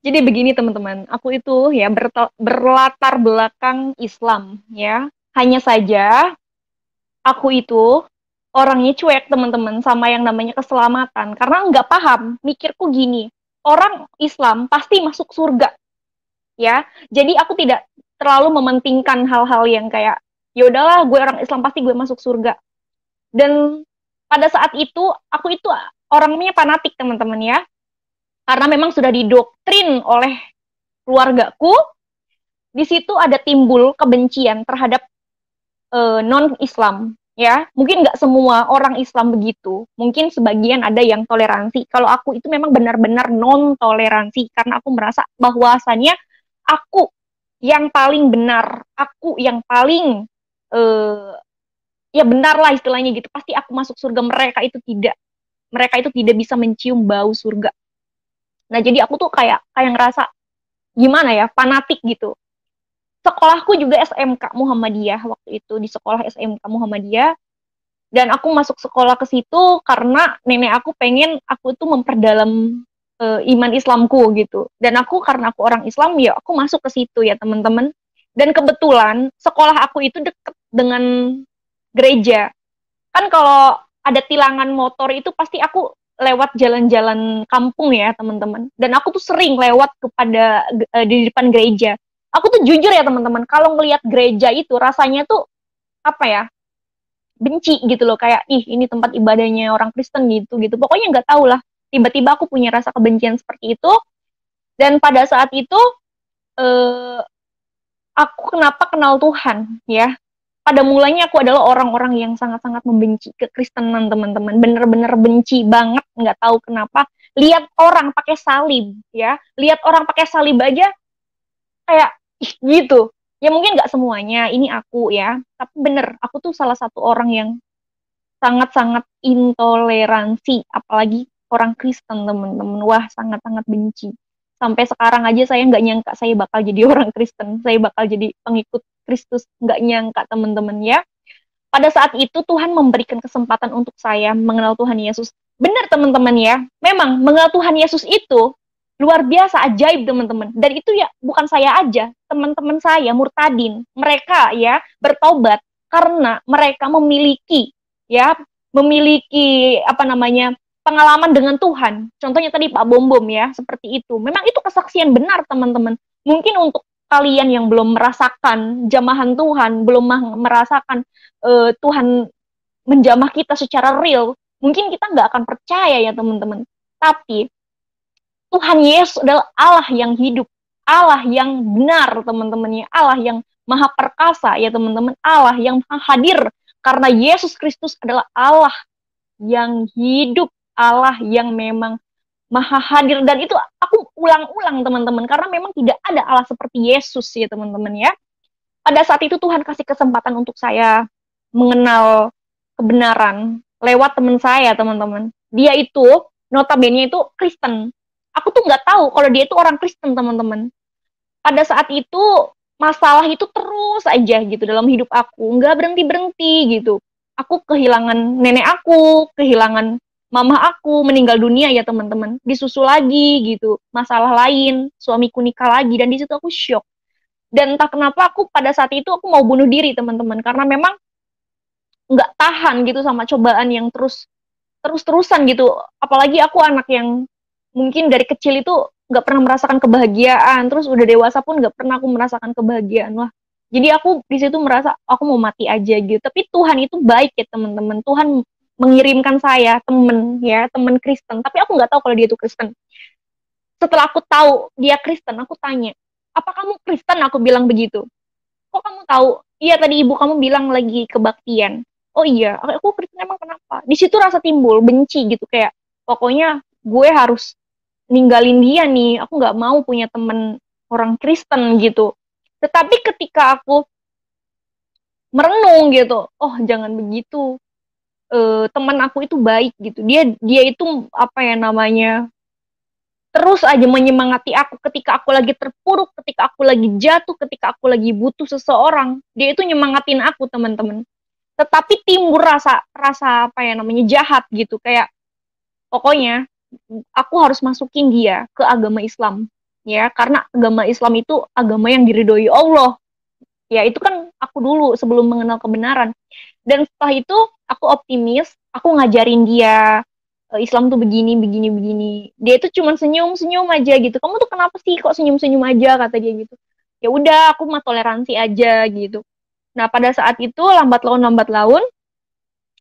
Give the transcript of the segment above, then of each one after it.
Jadi begini teman-teman, aku itu ya berlatar belakang Islam ya. Hanya saja aku itu orangnya cuek teman-teman sama yang namanya keselamatan karena nggak paham. Mikirku gini, orang Islam pasti masuk surga ya. Jadi aku tidak terlalu mementingkan hal-hal yang kayak ya udahlah gue orang Islam pasti gue masuk surga. Dan pada saat itu aku itu orangnya fanatik teman-teman ya. Karena memang sudah didoktrin oleh keluargaku, di situ ada timbul kebencian terhadap non-Islam ya. Mungkin nggak semua orang Islam begitu, mungkin sebagian ada yang toleransi. Kalau aku itu memang benar-benar non toleransi karena aku merasa bahwasannya aku yang paling benar, aku yang paling uh, ya benar lah istilahnya gitu, pasti aku masuk surga, mereka itu tidak bisa mencium bau surga. Nah jadi aku tuh kayak kayak ngerasa gimana ya, fanatik gitu. Sekolahku juga SMK Muhammadiyah waktu itu, di sekolah SMK Muhammadiyah, dan aku masuk sekolah ke situ karena nenek aku pengen aku tuh memperdalam iman Islamku gitu. Dan aku karena aku orang Islam ya aku masuk ke situ ya teman-teman. Dan kebetulan sekolah aku itu deket dengan gereja. Kan kalau ada tilangan motor itu pasti aku lewat jalan-jalan kampung ya teman-teman. Dan aku tuh sering lewat kepada di depan gereja. Aku tuh jujur ya teman-teman, kalau ngelihat gereja itu rasanya tuh apa ya, benci gitu loh, kayak ih ini tempat ibadahnya orang Kristen gitu gitu. Pokoknya nggak tahu lah. Tiba-tiba aku punya rasa kebencian seperti itu. Dan pada saat itu eh, aku kenapa kenal Tuhan ya, pada mulanya aku adalah orang-orang yang sangat-sangat membenci kekristenan teman-teman, bener-bener benci banget, nggak tahu kenapa. Lihat orang pakai salib ya, lihat orang pakai salib aja kayak ih, gitu ya. Mungkin nggak semuanya, ini aku ya, tapi bener aku tuh salah satu orang yang sangat-sangat intoleransi, apalagi orang Kristen teman-teman. Wah sangat-sangat benci. Sampai sekarang aja saya nggak nyangka saya bakal jadi orang Kristen, saya bakal jadi pengikut Kristus, nggak nyangka teman-teman ya. Pada saat itu Tuhan memberikan kesempatan untuk saya mengenal Tuhan Yesus. Benar teman-teman ya, memang mengenal Tuhan Yesus itu luar biasa ajaib teman-teman. Dan itu ya bukan saya aja, teman-teman saya murtadin, mereka ya bertobat karena mereka memiliki ya, memiliki apa namanya, pengalaman dengan Tuhan. Contohnya tadi Pak Bom Bom ya, seperti itu. Memang itu kesaksian benar teman-teman. Mungkin untuk kalian yang belum merasakan jamahan Tuhan, belum merasakan Tuhan menjamah kita secara real, mungkin kita nggak akan percaya ya teman-teman. Tapi Tuhan Yesus adalah Allah yang hidup, Allah yang benar teman-teman ya, Allah yang maha perkasa ya teman-teman, Allah yang hadir karena Yesus Kristus adalah Allah yang hidup, Allah yang memang maha hadir. Dan itu aku ulang-ulang teman-teman karena memang tidak ada Allah seperti Yesus ya teman-teman ya. Pada saat itu Tuhan kasih kesempatan untuk saya mengenal kebenaran lewat teman saya teman-teman. Dia itu notabene itu Kristen. Aku tuh nggak tahu kalau dia itu orang Kristen teman-teman. Pada saat itu masalah itu terus aja gitu dalam hidup aku, nggak berhenti berhenti gitu. Aku kehilangan nenek aku, kehilangan mama aku, meninggal dunia ya teman-teman. Disusul lagi gitu, masalah lain, suamiku nikah lagi, dan di situ aku shock. Dan entah kenapa aku pada saat itu aku mau bunuh diri teman-teman, karena memang nggak tahan gitu sama cobaan yang terus-terusan gitu. Apalagi aku anak yang mungkin dari kecil itu nggak pernah merasakan kebahagiaan, terus udah dewasa pun nggak pernah aku merasakan kebahagiaan. Wah, jadi aku di situ merasa aku mau mati aja gitu. Tapi Tuhan itu baik ya teman-teman. Tuhan mengirimkan saya temen ya, temen Kristen. Tapi aku nggak tahu kalau dia itu Kristen. Setelah aku tahu dia Kristen, aku tanya, apa kamu Kristen? Aku bilang begitu. Kok kamu tahu? Iya tadi ibu kamu bilang lagi kebaktian. Oh iya, aku Kristen, emang kenapa? Di situ rasa timbul benci gitu, kayak pokoknya gue harus ninggalin dia nih. Aku nggak mau punya temen orang Kristen gitu. Tetapi ketika aku merenung gitu, oh jangan begitu. Teman aku itu baik gitu. Dia itu apa ya namanya? Terus aja menyemangati aku ketika aku lagi terpuruk, ketika aku lagi jatuh, ketika aku lagi butuh seseorang. Dia itu nyemangatin aku teman-teman. Tetapi timbul rasa rasa apa ya namanya, jahat gitu, kayak pokoknya aku harus masukin dia ke agama Islam. ya, karena agama Islam itu agama yang diridhoi Allah. Ya, itu kan aku dulu sebelum mengenal kebenaran. Dan setelah itu aku optimis, aku ngajarin dia Islam tuh begini, begini, begini. Dia itu cuma senyum-senyum aja gitu. Kamu tuh kenapa sih kok senyum-senyum aja, kata dia gitu. Ya udah, aku mah toleransi aja gitu. Nah, pada saat itu lambat laun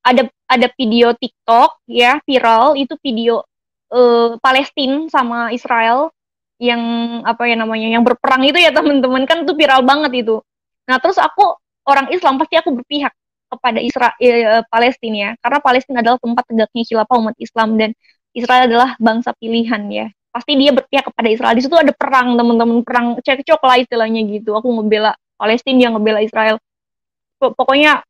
ada video TikTok ya viral, itu video Palestina sama Israel yang apa ya namanya, yang berperang itu ya teman-teman, kan itu viral banget itu. Nah, terus aku orang Islam pasti aku berpihak kepada Israel, Palestina ya, karena Palestina adalah tempat tegaknya khilafah umat Islam dan Israel adalah bangsa pilihan ya. Pasti dia berpihak kepada Israel. Di situ ada perang teman-teman, perang cekcok lah istilahnya gitu. Aku ngebela Palestina, dia ngebela Israel. Pokoknya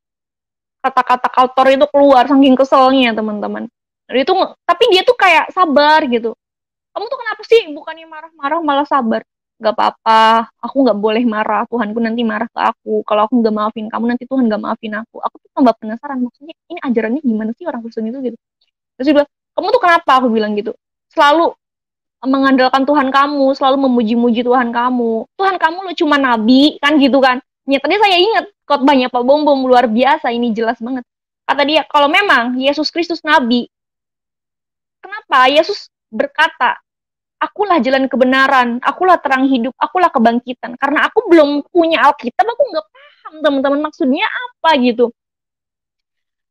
kata-kata kotor itu keluar saking keselnya teman-teman. Itu tapi dia tuh kayak sabar gitu. Kamu tuh kenapa sih bukannya marah-marah malah sabar? Gak apa-apa, aku nggak boleh marah. Tuhanku nanti marah ke aku. Kalau aku nggak maafin kamu, nanti Tuhan nggak maafin aku. Aku tuh tambah penasaran, maksudnya ini ajarannya gimana sih orang Kristen itu gitu. Terus dia bilang, kamu tuh kenapa? Aku bilang gitu. Selalu mengandalkan Tuhan kamu, selalu memuji-muji Tuhan kamu. Tuhan kamu lu cuma nabi, kan gitu kan. Ya, tadi saya ingat khotbahnya Pak Bom Bom, luar biasa, ini jelas banget. Kata dia, kalau memang Yesus Kristus nabi, kenapa Yesus berkata, akulah jalan kebenaran, akulah terang hidup, akulah kebangkitan. Karena aku belum punya Alkitab, aku nggak paham teman-teman maksudnya apa gitu.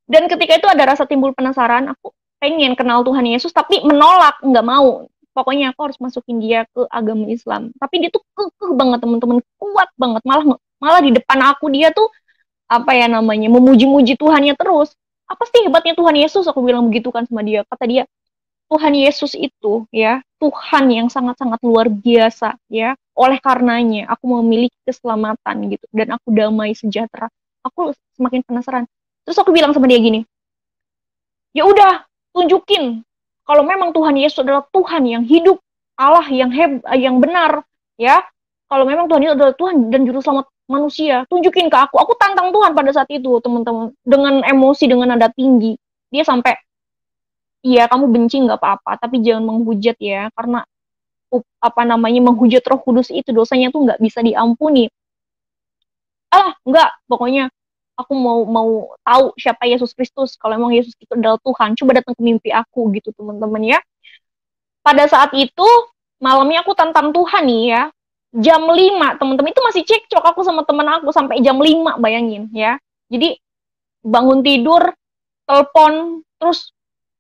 Dan ketika itu ada rasa timbul penasaran, aku pengen kenal Tuhan Yesus, tapi menolak, nggak mau. Pokoknya aku harus masukin dia ke agama Islam. Tapi dia tuh kekeh banget teman-teman, kuat banget. Malah malah di depan aku dia tuh apa ya namanya, memuji-muji Tuhannya terus. Apa sih hebatnya Tuhan Yesus? Aku bilang begitu kan sama dia. Kata dia, Tuhan Yesus itu ya Tuhan yang sangat-sangat luar biasa ya. Oleh karenanya aku memiliki keselamatan gitu dan aku damai sejahtera. Aku semakin penasaran. Terus aku bilang sama dia gini, ya udah tunjukin kalau memang Tuhan Yesus adalah Tuhan yang hidup, Allah yang benar ya. Kalau memang Tuhan Yesus adalah Tuhan dan juru selamat manusia, tunjukin ke aku. Aku tantang Tuhan pada saat itu teman-teman, dengan emosi, dengan nada tinggi. Dia sampai, iya kamu benci nggak apa-apa, tapi jangan menghujat ya, karena apa namanya, menghujat Roh Kudus itu dosanya tuh nggak bisa diampuni. Alah, nggak, pokoknya aku mau tahu siapa Yesus Kristus. Kalau emang Yesus itu adalah Tuhan, coba datang ke mimpi aku gitu teman-teman ya. Pada saat itu malamnya aku tantang Tuhan nih ya. Jam 5 teman-teman, itu masih cekcok aku sama teman aku sampai jam 5, bayangin ya. Jadi bangun tidur, telepon, terus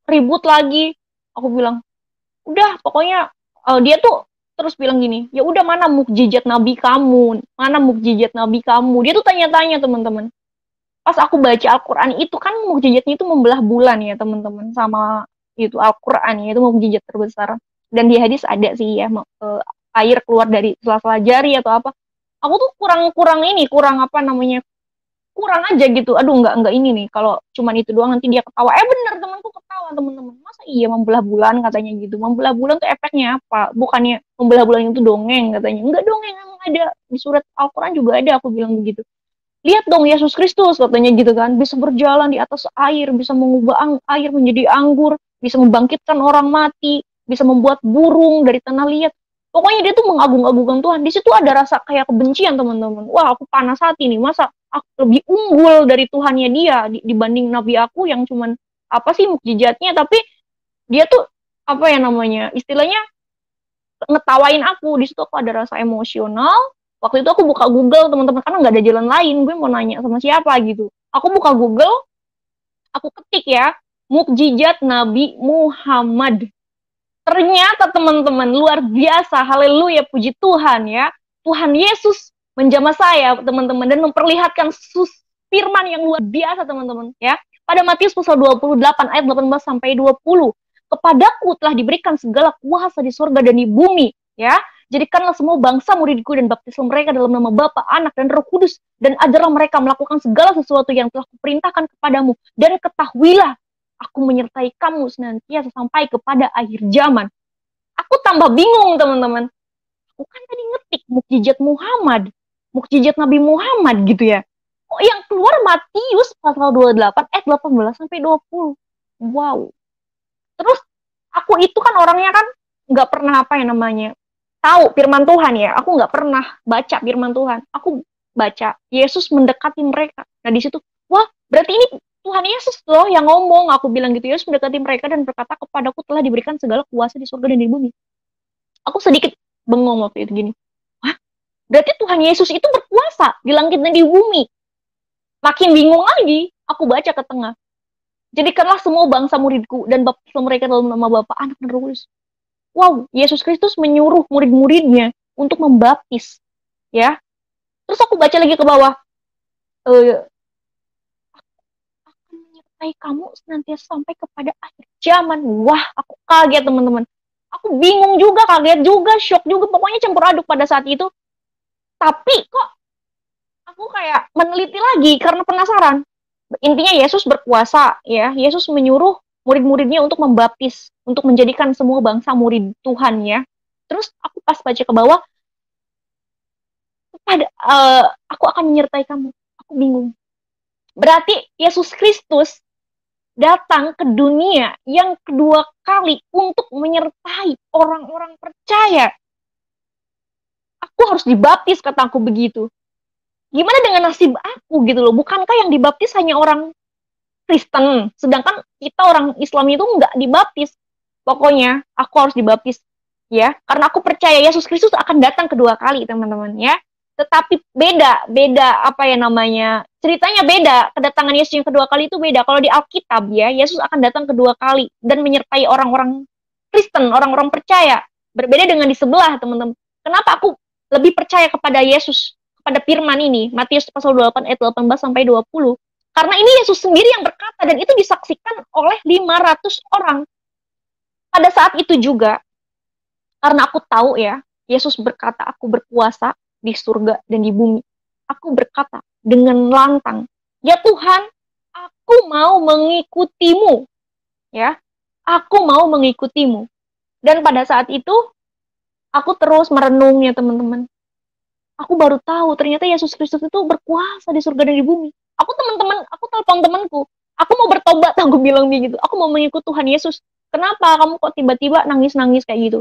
ribut lagi. Aku bilang, udah pokoknya dia tuh terus bilang gini, ya udah mana mukjizat nabi kamu, mana mukjizat nabi kamu. Dia tuh tanya-tanya teman-teman. Pas aku baca Al-Quran itu kan mukjizatnya itu membelah bulan ya teman-teman, sama itu Al-Quran ya, itu mukjizat terbesar. Dan di hadis ada sih ya, air keluar dari sela-sela jari atau apa. Aku tuh kurang apa namanya, kurang aja gitu. Aduh, nggak ini nih, kalau cuman itu doang nanti dia ketawa. Bener, temanku ketawa teman-teman. Masa iya membelah bulan, katanya gitu. Membelah bulan tuh efeknya apa? Bukannya membelah bulan itu dongeng, katanya. Enggak, dongeng emang ada di surat Al-Quran juga ada. Aku bilang begitu. Lihat dong Yesus Kristus, katanya gitu kan, bisa berjalan di atas air, bisa mengubah air menjadi anggur, bisa membangkitkan orang mati, bisa membuat burung dari tanah liat. Pokoknya dia tuh mengagung-agungkan Tuhan. Di situ ada rasa kayak kebencian teman-teman. Wah, aku panas hati nih, masa aku lebih unggul dari Tuhannya dia dibanding nabi aku yang cuman apa sih mukjizatnya, tapi dia tuh apa ya namanya, istilahnya ngetawain aku. Di situ aku ada rasa emosional. Waktu itu aku buka Google teman-teman, karena nggak ada jalan lain, gue mau nanya sama siapa gitu. Aku buka Google, aku ketik ya, mukjizat Nabi Muhammad. Ternyata teman-teman, luar biasa, haleluya, puji Tuhan ya. Tuhan Yesus menjamah saya teman-teman dan memperlihatkan firman yang luar biasa teman-teman ya. Pada Matius pasal 28 ayat 18 sampai 20. Kepadaku telah diberikan segala kuasa di surga dan di bumi ya. Jadikanlah semua bangsa muridku dan baptislah mereka dalam nama Bapa, Anak, dan Roh Kudus, dan ajarlah mereka melakukan segala sesuatu yang telah kuperintahkan kepadamu, dan ketahuilah aku menyertai kamu senantiasa sampai kepada akhir zaman. Aku tambah bingung teman-teman. Aku kan tadi ngetik mukjizat Muhammad, mukjizat Nabi Muhammad gitu ya. Kok yang keluar Matius pasal 28 ayat 18 sampai 20. Wow. Terus aku itu kan orangnya kan nggak pernah apa ya namanya, tahu firman Tuhan ya, aku nggak pernah baca firman Tuhan. Aku baca Yesus mendekati mereka. Nah di situ, wah berarti ini Tuhan Yesus loh yang ngomong. Aku bilang gitu, Yesus mendekati mereka dan berkata, kepadaku telah diberikan segala kuasa di surga dan di bumi. Aku sedikit bengong waktu itu gini. Hah? Berarti Tuhan Yesus itu berkuasa di langit dan di bumi. Makin bingung lagi, aku baca ke tengah. Jadikanlah semua bangsa muridku dan baptislah mereka dalam nama Bapa, Anak dan Roh Kudus. Wow, Yesus Kristus menyuruh murid-muridnya untuk membaptis, ya. Terus aku baca lagi ke bawah, akan menyertai kamu senantiasa sampai kepada akhir zaman. Wah, aku kaget teman-teman. Aku bingung juga, kaget juga, shock juga, pokoknya campur aduk pada saat itu. Tapi kok aku kayak meneliti lagi karena penasaran. Intinya Yesus berkuasa, ya. Yesus menyuruh murid-muridnya untuk membaptis, untuk menjadikan semua bangsa murid Tuhan, ya. Terus aku pas baca ke bawah, aku akan menyertai kamu. Aku bingung. Berarti Yesus Kristus datang ke dunia yang kedua kali untuk menyertai orang-orang percaya. Aku harus dibaptis, kataku begitu. Gimana dengan nasib aku gitu loh? Bukankah yang dibaptis hanya orang Kristen, sedangkan kita orang Islam itu nggak dibaptis. Pokoknya aku harus dibaptis, ya, karena aku percaya Yesus Kristus akan datang kedua kali, teman-teman, ya. Tetapi beda apa ya namanya, ceritanya beda. Kedatangan Yesus yang kedua kali itu beda. Kalau di Alkitab, ya, Yesus akan datang kedua kali dan menyertai orang-orang Kristen, orang-orang percaya. Berbeda dengan di sebelah, teman-teman. Kenapa aku lebih percaya kepada Yesus, kepada firman ini, Matius pasal 28 ayat 18 sampai 20? Karena ini Yesus sendiri yang berkata, dan itu disaksikan oleh 500 orang. Pada saat itu juga, karena aku tahu ya, Yesus berkata, aku berkuasa di surga dan di bumi. Aku berkata dengan lantang, ya Tuhan, aku mau mengikutimu. Ya, aku mau mengikutimu. Dan pada saat itu, aku terus merenung ya teman-teman. Aku baru tahu ternyata Yesus Kristus itu berkuasa di surga dan di bumi. Aku telepon temanku, aku mau bertobat, aku bilang begitu. Aku mau mengikut Tuhan Yesus. Kenapa kamu kok tiba-tiba nangis-nangis kayak gitu?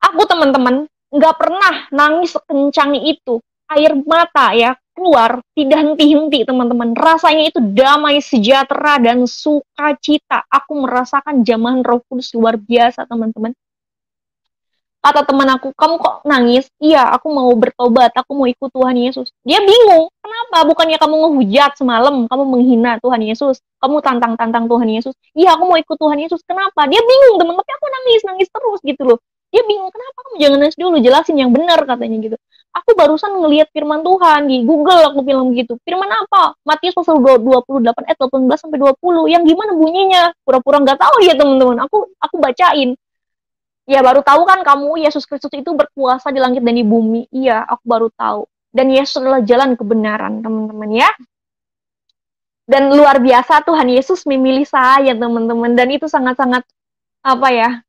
Aku teman-teman nggak pernah nangis sekencang itu. Air mata ya keluar tidak henti-henti teman-teman. Rasanya itu damai, sejahtera dan sukacita. Aku merasakan jamahan Roh Kudus luar biasa teman-teman. Kata teman aku, kamu kok nangis? Iya, aku mau bertobat, aku mau ikut Tuhan Yesus. Dia bingung, kenapa? Bukannya kamu ngehujat semalam, kamu menghina Tuhan Yesus, kamu tantang-tantang Tuhan Yesus. Iya, aku mau ikut Tuhan Yesus. Kenapa? Dia bingung, teman, tapi aku nangis terus gitu loh. Dia bingung, kenapa kamu jangan nangis dulu, jelasin yang benar katanya gitu. Aku barusan ngelihat firman Tuhan di Google, aku bilang gitu. Firman apa? Matius pasal 28 ayat 18 sampai 20. Yang gimana bunyinya? Pura-pura nggak tahu ya teman-teman. Aku bacain. Ya baru tahu kan kamu Yesus Kristus itu berkuasa di langit dan di bumi. Iya, aku baru tahu. Dan Yesus adalah jalan kebenaran, teman-teman ya. Dan luar biasa Tuhan Yesus memilih saya, teman-teman. Dan itu sangat-sangat apa ya?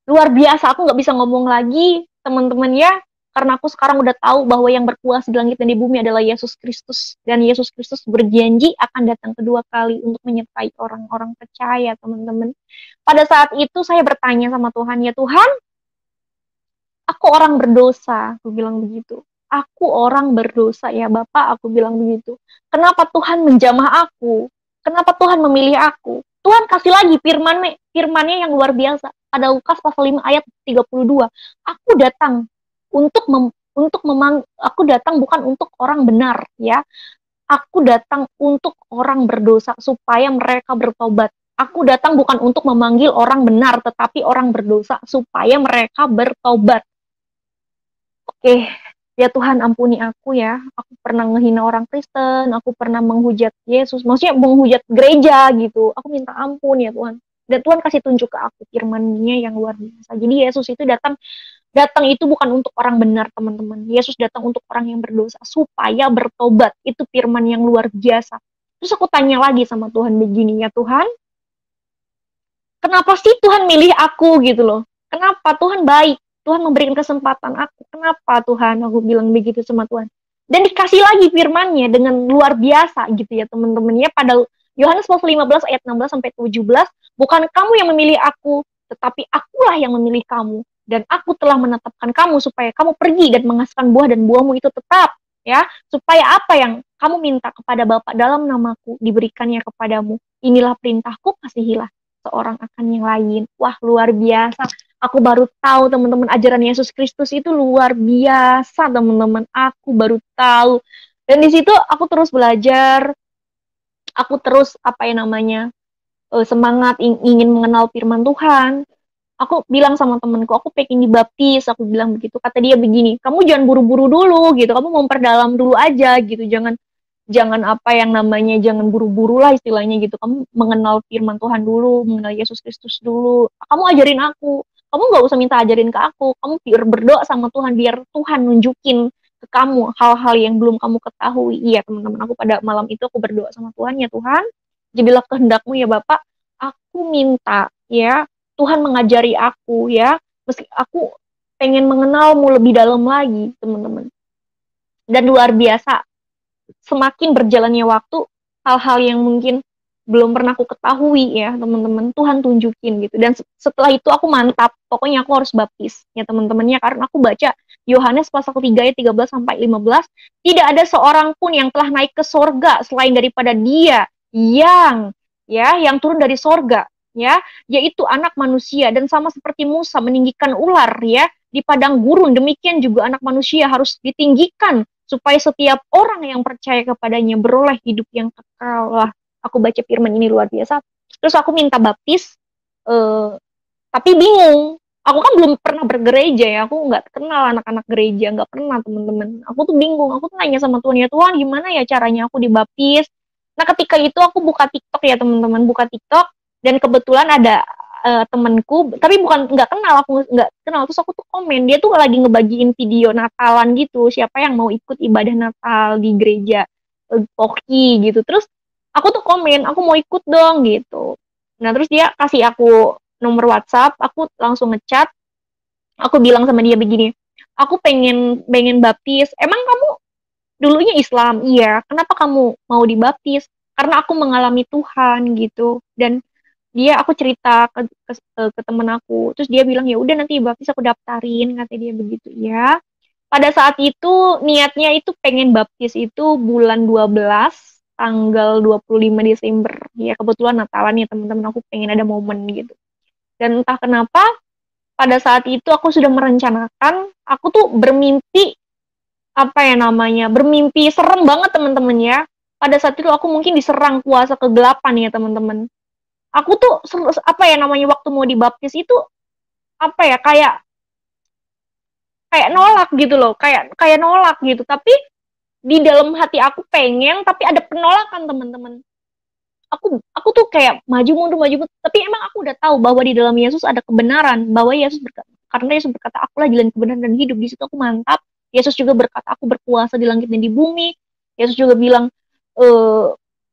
Luar biasa. Aku nggak bisa ngomong lagi, teman-teman ya. Karena aku sekarang udah tahu bahwa yang berkuasa di langit dan di bumi adalah Yesus Kristus. Dan Yesus Kristus berjanji akan datang kedua kali untuk menyertai orang-orang percaya, teman-teman. Pada saat itu saya bertanya sama Tuhan, ya Tuhan, aku orang berdosa, aku bilang begitu. Aku orang berdosa ya Bapak, aku bilang begitu. Kenapa Tuhan menjamah aku? Kenapa Tuhan memilih aku? Tuhan kasih lagi firman-Nya yang luar biasa. Ada Lukas pasal 5 ayat 32. Aku datang aku datang bukan untuk orang benar ya. Aku datang untuk orang berdosa supaya mereka bertobat. Aku datang bukan untuk memanggil orang benar tetapi orang berdosa supaya mereka bertobat. Oke, ya Tuhan ampuni aku ya. Aku pernah ngehina orang Kristen, aku pernah menghujat Yesus, maksudnya menghujat gereja gitu. Aku minta ampun ya Tuhan. Dan Tuhan kasih tunjuk ke aku firman-Nya yang luar biasa. Jadi Yesus itu datang itu bukan untuk orang benar, teman-teman. Yesus datang untuk orang yang berdosa supaya bertobat. Itu firman yang luar biasa. Terus aku tanya lagi sama Tuhan begini, ya Tuhan, kenapa sih Tuhan milih aku gitu loh? Kenapa Tuhan baik? Tuhan memberikan kesempatan aku. Kenapa Tuhan? Aku bilang begitu sama Tuhan. Dan dikasih lagi firman-Nya dengan luar biasa gitu ya teman-teman ya. Pada Yohanes pasal 15 ayat 16 sampai 17, bukan kamu yang memilih aku, tetapi akulah yang memilih kamu dan aku telah menetapkan kamu supaya kamu pergi dan menghasilkan buah dan buahmu itu tetap, ya, supaya apa yang kamu minta kepada Bapa dalam namaku diberikannya kepadamu. Inilah perintahku, kasihilah seorang akan yang lain. Wah, luar biasa. Aku baru tahu teman-teman, ajaran Yesus Kristus itu luar biasa teman-teman. Aku baru tahu. Dan di situ aku terus belajar, aku terus apa ya namanya, semangat ingin mengenal firman Tuhan. Aku bilang sama temenku, aku pengen dibaptis, aku bilang begitu. Kata dia begini, kamu jangan buru-buru dulu gitu, kamu memperdalam dulu aja gitu, jangan jangan apa yang namanya, jangan buru-buru lah istilahnya gitu. Kamu mengenal firman Tuhan dulu, mengenal Yesus Kristus dulu. Kamu ajarin aku, kamu nggak usah minta ajarin ke aku, kamu biar berdoa sama Tuhan, biar Tuhan nunjukin ke kamu hal-hal yang belum kamu ketahui. Iya teman-teman, aku pada malam itu aku berdoa sama Tuhan, ya Tuhan, jadilah kehendakmu ya Bapak, aku minta ya Tuhan mengajari aku ya, meski aku pengen mengenalmu lebih dalam lagi teman-teman. Dan luar biasa, semakin berjalannya waktu, hal-hal yang mungkin belum pernah aku ketahui ya teman-teman, Tuhan tunjukin gitu. Dan setelah itu aku mantap, pokoknya aku harus baptis ya teman-temannya, karena aku baca Yohanes pasal 3 ayat 13 sampai 15, tidak ada seorang pun yang telah naik ke sorga selain daripada Dia yang turun dari sorga, ya, yaitu anak manusia. Dan sama seperti Musa meninggikan ular ya di padang gurun, demikian juga anak manusia harus ditinggikan supaya setiap orang yang percaya kepadanya beroleh hidup yang kekal. Lah, aku baca firman ini luar biasa. Terus aku minta baptis, tapi bingung. Aku kan belum pernah bergereja ya, aku nggak kenal anak-anak gereja, nggak pernah teman-teman. Aku tuh bingung, aku tuh nanya sama Tuhan, ya Tuhan gimana ya caranya aku dibaptis. Nah ketika itu aku buka TikTok ya teman-teman, buka TikTok, dan kebetulan ada temanku, tapi bukan nggak kenal, aku nggak kenal, terus aku tuh komen, dia tuh lagi ngebagiin video Natalan gitu, siapa yang mau ikut ibadah Natal di gereja Poki gitu. Terus aku tuh komen, aku mau ikut dong gitu. Nah terus dia kasih aku nomor WhatsApp, aku langsung ngechat, aku bilang sama dia begini, aku pengen pengen baptis. Emang kamu dulunya Islam? Iya. Kenapa kamu mau dibaptis? Karena aku mengalami Tuhan gitu. Dan aku cerita ke temen aku, terus dia bilang ya udah nanti baptis aku daftarin, kata dia begitu ya. Pada saat itu niatnya itu pengen baptis itu bulan 12 tanggal 25 Desember ya, kebetulan Natalan ya teman-teman, aku pengen ada momen gitu. Dan entah kenapa pada saat itu aku sudah merencanakan, aku tuh bermimpi apa ya namanya, bermimpi serem banget teman-teman ya. Pada saat itu aku mungkin diserang kuasa kegelapan ya teman-teman. Aku tuh apa ya namanya, waktu mau dibaptis itu apa ya, kayak kayak nolak gitu loh, kayak kayak nolak gitu. Tapi di dalam hati aku pengen, tapi ada penolakan teman-teman. Aku tuh kayak maju mundur, tapi emang aku udah tahu bahwa di dalam Yesus ada kebenaran, bahwa Yesus berkata, karena Yesus berkata akulah jalan kebenaran dan hidup. Di situ aku mantap. Yesus juga berkata aku berkuasa di langit dan di bumi. Yesus juga bilang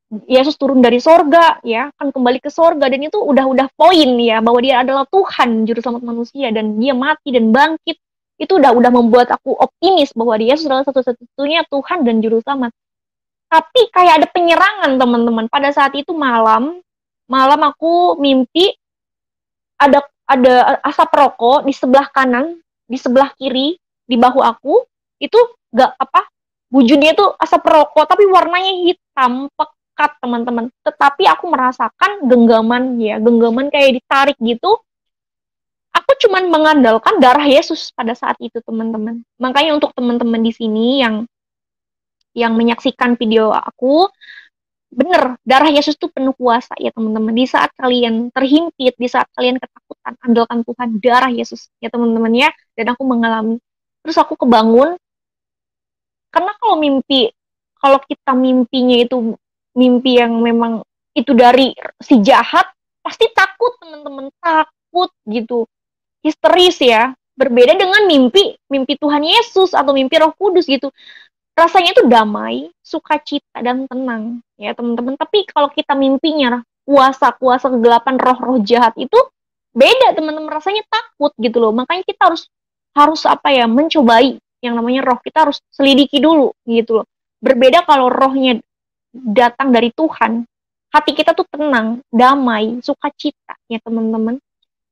Yesus turun dari sorga ya, kan kembali ke sorga, dan itu udah poin ya, bahwa dia adalah Tuhan juru selamat manusia dan dia mati dan bangkit. Itu udah membuat aku optimis bahwa dia Yesus adalah satu-satunya Tuhan dan juru selamat. Tapi kayak ada penyerangan teman-teman. Pada saat itu malam aku mimpi ada asap rokok di sebelah kanan, di sebelah kiri, di bahu aku. Itu gak apa, wujudnya itu asap rokok tapi warnanya hitam pekat teman-teman. Tetapi aku merasakan genggaman ya, genggaman kayak ditarik gitu. Aku cuman mengandalkan darah Yesus pada saat itu teman-teman. Makanya untuk teman-teman di sini yang menyaksikan video aku, bener, darah Yesus tuh penuh kuasa ya teman-teman. Di saat kalian terhimpit, di saat kalian ketakutan, andalkan Tuhan, darah Yesus ya teman-teman ya. Dan aku mengalami. Terus aku kebangun, karena kalau kita mimpinya itu mimpi yang memang itu dari si jahat, pasti takut teman-teman, takut gitu, histeris ya. Berbeda dengan mimpi Tuhan Yesus atau mimpi Roh Kudus gitu, rasanya itu damai, sukacita, dan tenang ya teman-teman. Tapi kalau kita mimpinya kuasa-kuasa kegelapan, roh-roh jahat, itu beda teman-teman, rasanya takut gitu loh. Makanya kita harus apa ya, mencobai yang namanya roh, kita harus selidiki dulu gitu loh. Berbeda kalau rohnya datang dari Tuhan, hati kita tuh tenang, damai, sukacita ya teman-teman.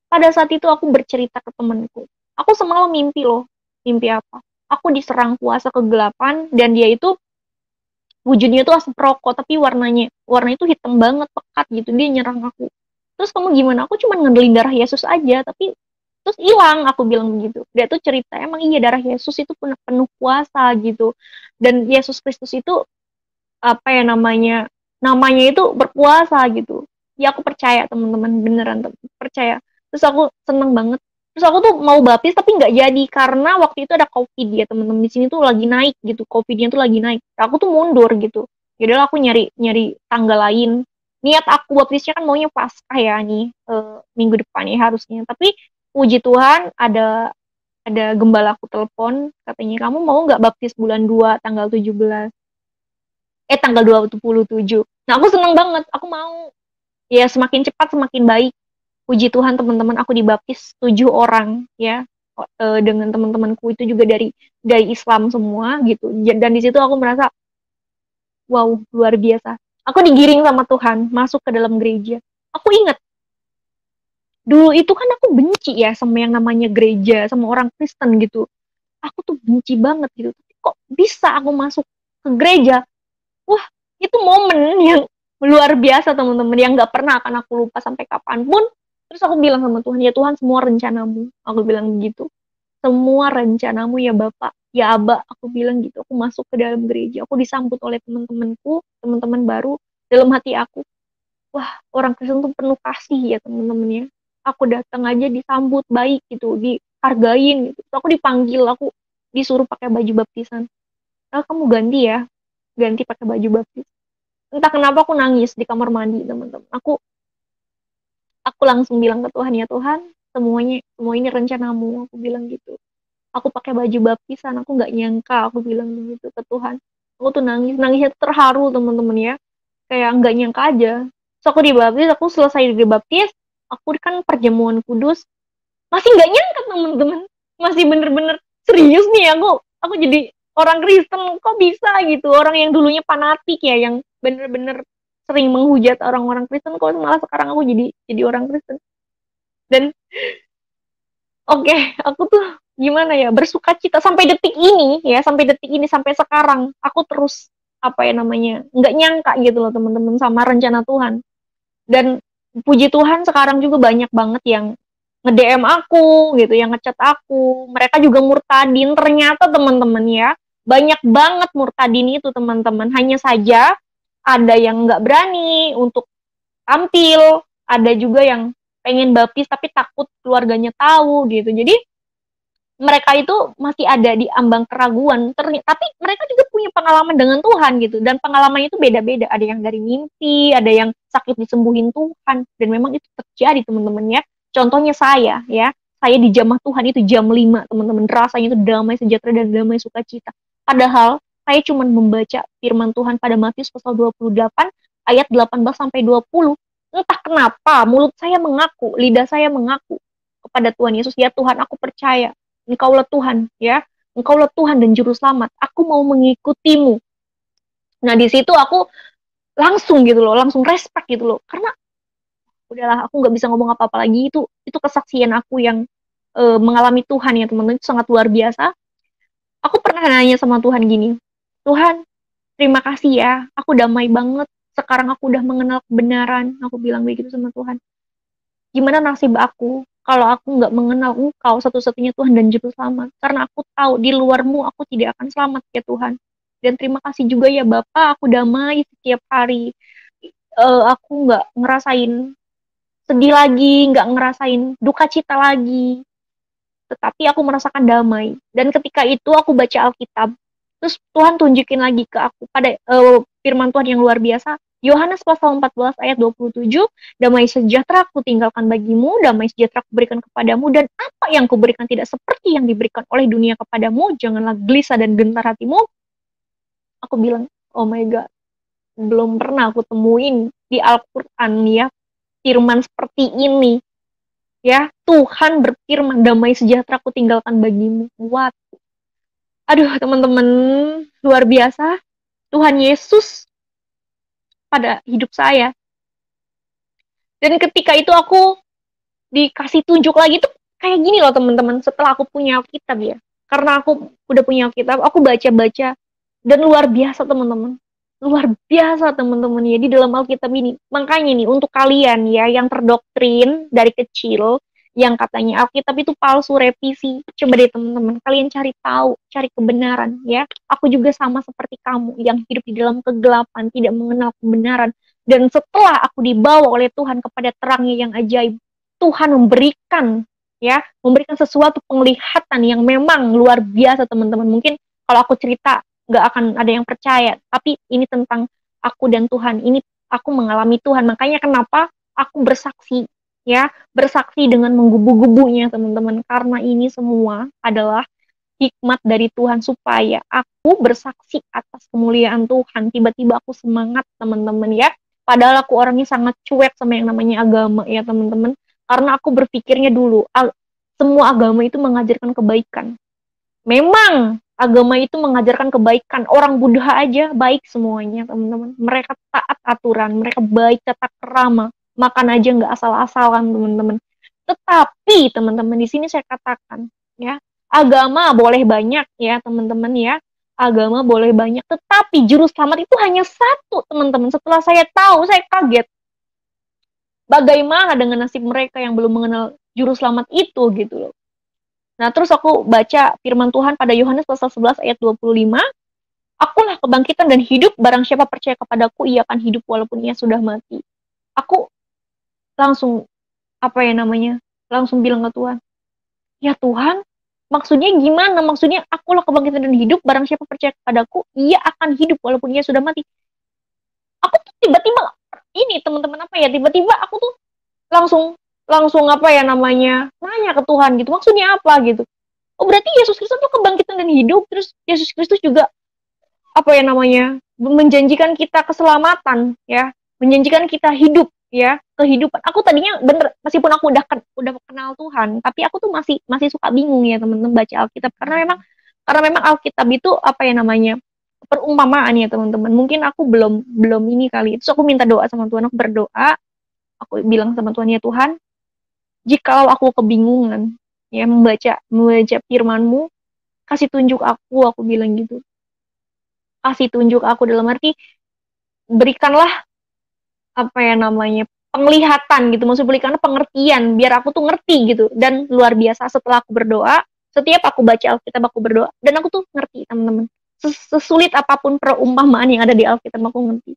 Pada saat itu aku bercerita ke temanku, Aku semalam mimpi loh. Mimpi apa? Aku diserang kuasa kegelapan dan dia itu wujudnya tuh asap rokok tapi warna itu hitam banget pekat gitu, dia nyerang aku. Terus kamu gimana? Aku cuma ngandelin darah Yesus aja tapi terus hilang, aku bilang begitu. Dia tuh cerita emang iya darah Yesus itu penuh, penuh kuasa gitu, dan Yesus Kristus itu apa ya namanya itu berpuasa gitu. Ya aku percaya teman-teman, beneran percaya. Terus aku seneng banget. Terus aku tuh mau baptis tapi nggak jadi karena waktu itu ada COVID ya teman-teman, di sini tuh lagi naik gitu, COVID-nya tuh lagi naik. Aku tuh mundur gitu. Jadi aku nyari nyari tanggal lain. Niat aku baptisnya kan maunya Paskah ya nih, minggu depan ya harusnya. Tapi puji Tuhan ada gembala aku telepon katanya kamu mau nggak baptis bulan 2 tanggal 17, tanggal 27. Nah, aku seneng banget, aku mau. Ya, semakin cepat semakin baik. Puji Tuhan teman-teman, aku dibaptis 7 orang ya. Dengan teman-temanku itu juga dari Islam semua gitu. Dan di situ aku merasa wow, luar biasa. Aku digiring sama Tuhan masuk ke dalam gereja. Aku ingat dulu itu kan aku benci ya sama yang namanya gereja, sama orang Kristen gitu. Aku tuh benci banget gitu. Kok bisa aku masuk ke gereja? Wah, itu momen yang luar biasa teman-teman, yang nggak pernah akan aku lupa sampai kapanpun. Terus aku bilang sama Tuhan, ya Tuhan semua rencanamu, aku bilang begitu. Semua rencanamu ya Bapak, ya Aba, aku bilang gitu. Aku masuk ke dalam gereja, aku disambut oleh teman-temanku, teman-teman baru. Dalam hati aku, wah orang Kristen tuh penuh kasih ya teman-teman ya. Aku datang aja disambut baik gitu, dihargain gitu. Terus aku dipanggil, aku disuruh pakai baju baptisan. Kamu ganti ya, ganti pakai baju baptis. Entah kenapa aku nangis di kamar mandi teman-teman. Aku langsung bilang ke Tuhan, ya Tuhan, semua ini rencanamu, aku bilang gitu. Aku pakai baju baptisan, aku nggak nyangka, aku bilang begitu ke Tuhan. Aku tuh nangisnya tuh terharu teman-teman ya, kayak nggak nyangka aja. So aku dibaptis, aku selesai dibaptis, aku kan perjamuan kudus, masih nggak nyangka teman-teman, masih bener-bener serius nih aku jadi orang Kristen. Kok bisa gitu, orang yang dulunya fanatik ya, yang bener-bener sering menghujat orang-orang Kristen, kok malah sekarang aku jadi orang Kristen. Dan oke, aku tuh gimana ya, bersuka cita sampai detik ini ya, sampai detik ini, sampai sekarang aku terus apa ya namanya, nggak nyangka gitu loh teman-teman sama rencana Tuhan. Dan puji Tuhan sekarang juga banyak banget yang nge-DM aku gitu, yang ngechat aku. Mereka juga murtadin ternyata teman-teman ya. Banyak banget murtadin itu teman-teman. Hanya saja ada yang nggak berani untuk tampil, ada juga yang pengen baptis tapi takut keluarganya tahu gitu. Jadi mereka itu masih ada di ambang keraguan. Tapi mereka juga punya pengalaman dengan Tuhan gitu. Dan pengalaman itu beda-beda. Ada yang dari mimpi, ada yang sakit disembuhin Tuhan. Dan memang itu terjadi teman-teman ya. Contohnya saya ya. Saya dijamah Tuhan itu jam 5 teman-teman. Rasanya itu damai sejahtera dan damai sukacita. Padahal saya cuma membaca firman Tuhan pada Matius pasal 28 ayat 18 sampai 20. Entah kenapa mulut saya mengaku, lidah saya mengaku kepada Tuhan Yesus, ya Tuhan aku percaya Engkaulah Tuhan, ya. Engkaulah Tuhan dan Juru Selamat. Aku mau mengikutimu. Nah, di situ aku langsung gitu loh, langsung respect gitu loh. Karena udahlah, aku nggak bisa ngomong apa-apa lagi. Itu kesaksian aku yang mengalami Tuhan ya, teman-teman. Itu sangat luar biasa. Aku pernah nanya sama Tuhan gini, Tuhan, terima kasih ya. Aku damai banget. Sekarang aku udah mengenal kebenaran. Aku bilang begitu sama Tuhan. Gimana nasib aku kalau aku nggak mengenal Engkau satu-satunya Tuhan dan Juru Selamat? Karena aku tahu di luarmu aku tidak akan selamat ya Tuhan. Dan terima kasih juga ya Bapak, aku damai setiap hari. Aku nggak ngerasain sedih lagi, nggak ngerasain duka cita lagi, tetapi aku merasakan damai. Dan ketika itu aku baca Alkitab, terus Tuhan tunjukin lagi ke aku pada firman Tuhan yang luar biasa. Yohanes pasal 14 ayat 27, damai sejahtera aku tinggalkan bagimu, damai sejahtera aku berikan kepadamu, dan apa yang kuberikan tidak seperti yang diberikan oleh dunia kepadamu, janganlah gelisah dan gentar hatimu. Aku bilang, oh my God, belum pernah aku temuin di Al-Quran ya, firman seperti ini. Ya, Tuhan berfirman, damai sejahtera aku tinggalkan bagimu. What? Aduh, teman-teman, luar biasa. Tuhan Yesus pada hidup saya. Dan ketika itu aku dikasih tunjuk lagi tuh, Kayak gini loh teman-teman, setelah aku punya Alkitab ya, karena aku udah punya Alkitab, aku baca-baca, dan luar biasa teman-teman. Luar biasa teman-teman ya di dalam Alkitab ini. Makanya nih untuk kalian ya yang terdoktrin dari kecil, yang katanya Alkitab itu palsu, revisi. Coba deh teman-teman, kalian cari tahu, cari kebenaran ya. Aku juga sama seperti kamu yang hidup di dalam kegelapan, tidak mengenal kebenaran. Dan setelah aku dibawa oleh Tuhan kepada terangnya yang ajaib, Tuhan memberikan ya, memberikan sesuatu penglihatan yang memang luar biasa teman-teman. Mungkin kalau aku cerita nggak akan ada yang percaya, tapi ini tentang aku dan Tuhan. Ini aku mengalami Tuhan. Makanya kenapa aku bersaksi ya, bersaksi dengan menggebu-gebunya teman-teman, karena ini semua adalah hikmat dari Tuhan supaya aku bersaksi atas kemuliaan Tuhan. Tiba-tiba aku semangat teman-teman ya. Padahal aku orangnya sangat cuek sama yang namanya agama ya teman-teman. Karena aku berpikirnya dulu, semua agama itu mengajarkan kebaikan. Memang agama itu mengajarkan kebaikan. Orang Buddha aja baik semuanya teman-teman. Mereka taat aturan, mereka baik, tata krama. Makan aja nggak asal-asalan teman-teman. Tetapi teman-teman di sini saya katakan ya, agama boleh banyak ya teman-teman ya. Agama boleh banyak, tetapi juru selamat itu hanya satu teman-teman. Setelah saya tahu, saya kaget. Bagaimana dengan nasib mereka yang belum mengenal juru selamat itu gitu loh. Nah, terus aku baca firman Tuhan pada Yohanes pasal 11 ayat 25. Akulah kebangkitan dan hidup, barang siapa percaya kepadaku, ia akan hidup walaupun ia sudah mati. Aku langsung, apa ya namanya, langsung bilang ke Tuhan, ya Tuhan, maksudnya gimana? Maksudnya akulah kebangkitan dan hidup, barang siapa percaya kepadaku, ia akan hidup walaupun ia sudah mati. Aku tuh tiba-tiba, ini teman-teman apa ya, tiba-tiba aku tuh langsung langsung apa ya namanya, nanya ke Tuhan gitu, maksudnya apa gitu. Oh berarti Yesus Kristus itu kebangkitan dan hidup, terus Yesus Kristus juga apa ya namanya, menjanjikan kita keselamatan ya, menjanjikan kita hidup ya, kehidupan. Aku tadinya bener, meskipun aku udah kenal Tuhan, tapi aku tuh masih masih suka bingung ya teman-teman baca Alkitab, karena memang Alkitab itu apa ya namanya, perumpamaan ya teman-teman. Mungkin aku belum belum ini kali. Terus aku minta doa sama Tuhan, aku berdoa, aku bilang sama Tuhan, ya Tuhan, jikalau aku kebingungan ya membaca firman-Mu, kasih tunjuk aku bilang gitu. Kasih tunjuk aku dalam arti berikanlah apa ya namanya, penglihatan gitu, maksud berikanlah pengertian biar aku tuh ngerti gitu. Dan luar biasa setelah aku berdoa, setiap aku baca Alkitab aku berdoa dan aku tuh ngerti teman-teman. Sesulit apapun perumpamaan yang ada di Alkitab aku ngerti.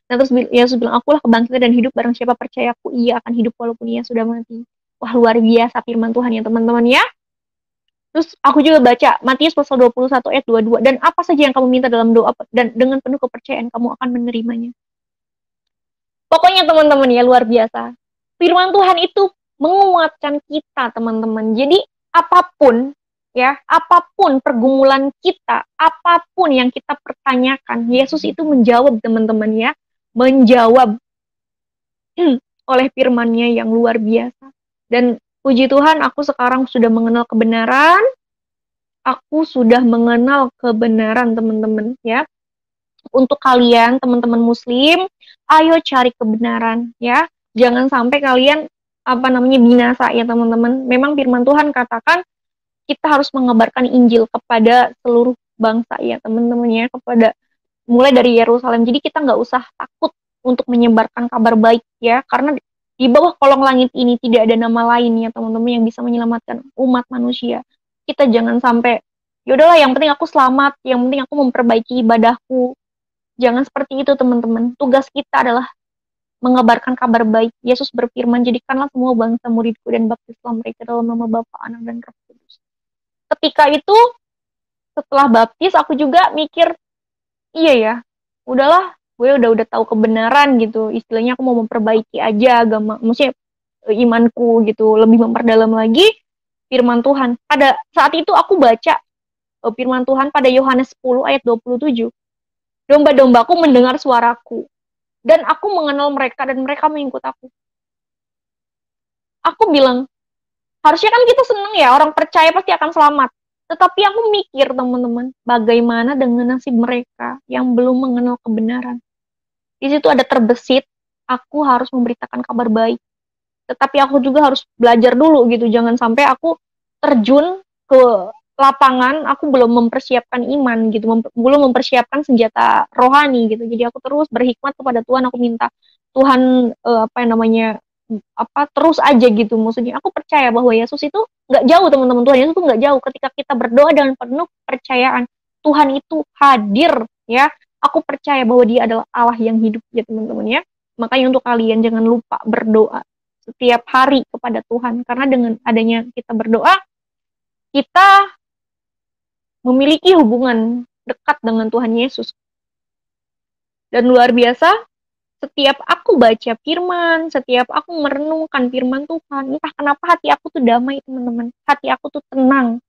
Nah terus Yesus bilang, akulah kebangkitan dan hidup, barang siapa percaya aku, ia akan hidup walaupun ia sudah mati. Wah luar biasa firman Tuhan ya teman-teman ya. Terus aku juga baca Matius pasal 21 ayat 22, dan apa saja yang kamu minta dalam doa dan dengan penuh kepercayaan kamu akan menerimanya. Pokoknya teman-teman ya luar biasa. Firman Tuhan itu menguatkan kita teman-teman. Jadi apapun ya, apapun pergumulan kita, apapun yang kita pertanyakan, Yesus itu menjawab teman-teman ya. Menjawab oleh firman-Nya yang luar biasa. Dan puji Tuhan, aku sekarang sudah mengenal kebenaran. Aku sudah mengenal kebenaran teman-teman ya. Untuk kalian teman-teman muslim, ayo cari kebenaran ya. Jangan sampai kalian apa namanya binasa ya teman-teman. Memang firman Tuhan katakan kita harus mengabarkan Injil kepada seluruh bangsa ya teman-teman ya, kepada mulai dari Yerusalem. Jadi kita nggak usah takut untuk menyebarkan kabar baik ya, karena di bawah kolong langit ini tidak ada nama lain ya teman-teman yang bisa menyelamatkan umat manusia. Kita jangan sampai yaudahlah yang penting aku selamat, yang penting aku memperbaiki ibadahku. Jangan seperti itu teman-teman. Tugas kita adalah mengabarkan kabar baik. Yesus berfirman, jadikanlah semua bangsa muridku dan baptislah mereka dalam nama Bapa, Anak, dan Roh Kudus. Ketika itu, setelah baptis, aku juga mikir, iya ya, udahlah, gue udah tahu kebenaran gitu. Istilahnya aku mau memperbaiki aja agama, maksudnya imanku gitu, lebih memperdalam lagi firman Tuhan. Pada saat itu aku baca firman Tuhan pada Yohanes 10 ayat 27. Domba-dombaku mendengar suaraku, dan aku mengenal mereka, dan mereka mengikut aku. Aku bilang, harusnya kan kita seneng ya, orang percaya pasti akan selamat. Tetapi aku mikir teman-teman, bagaimana dengan nasib mereka yang belum mengenal kebenaran. Di situ ada terbesit, aku harus memberitakan kabar baik. tetapi aku juga harus belajar dulu gitu. Jangan sampai aku terjun ke lapangan, aku belum mempersiapkan iman gitu, belum mempersiapkan senjata rohani gitu. Jadi aku terus berhikmat kepada Tuhan, aku minta Tuhan apa yang namanya apa terus aja gitu. Maksudnya aku percaya bahwa Yesus itu nggak jauh teman-teman, Tuhan Yesus itu nggak jauh. Ketika kita berdoa dengan penuh percayaan, Tuhan itu hadir ya. Aku percaya bahwa Dia adalah Allah yang hidup ya teman-teman ya. Makanya untuk kalian jangan lupa berdoa setiap hari kepada Tuhan, karena dengan adanya kita berdoa, kita memiliki hubungan dekat dengan Tuhan Yesus. Dan luar biasa, setiap aku baca firman, setiap aku merenungkan firman Tuhan, entah kenapa hati aku tuh damai teman-teman, hati aku tuh tenang.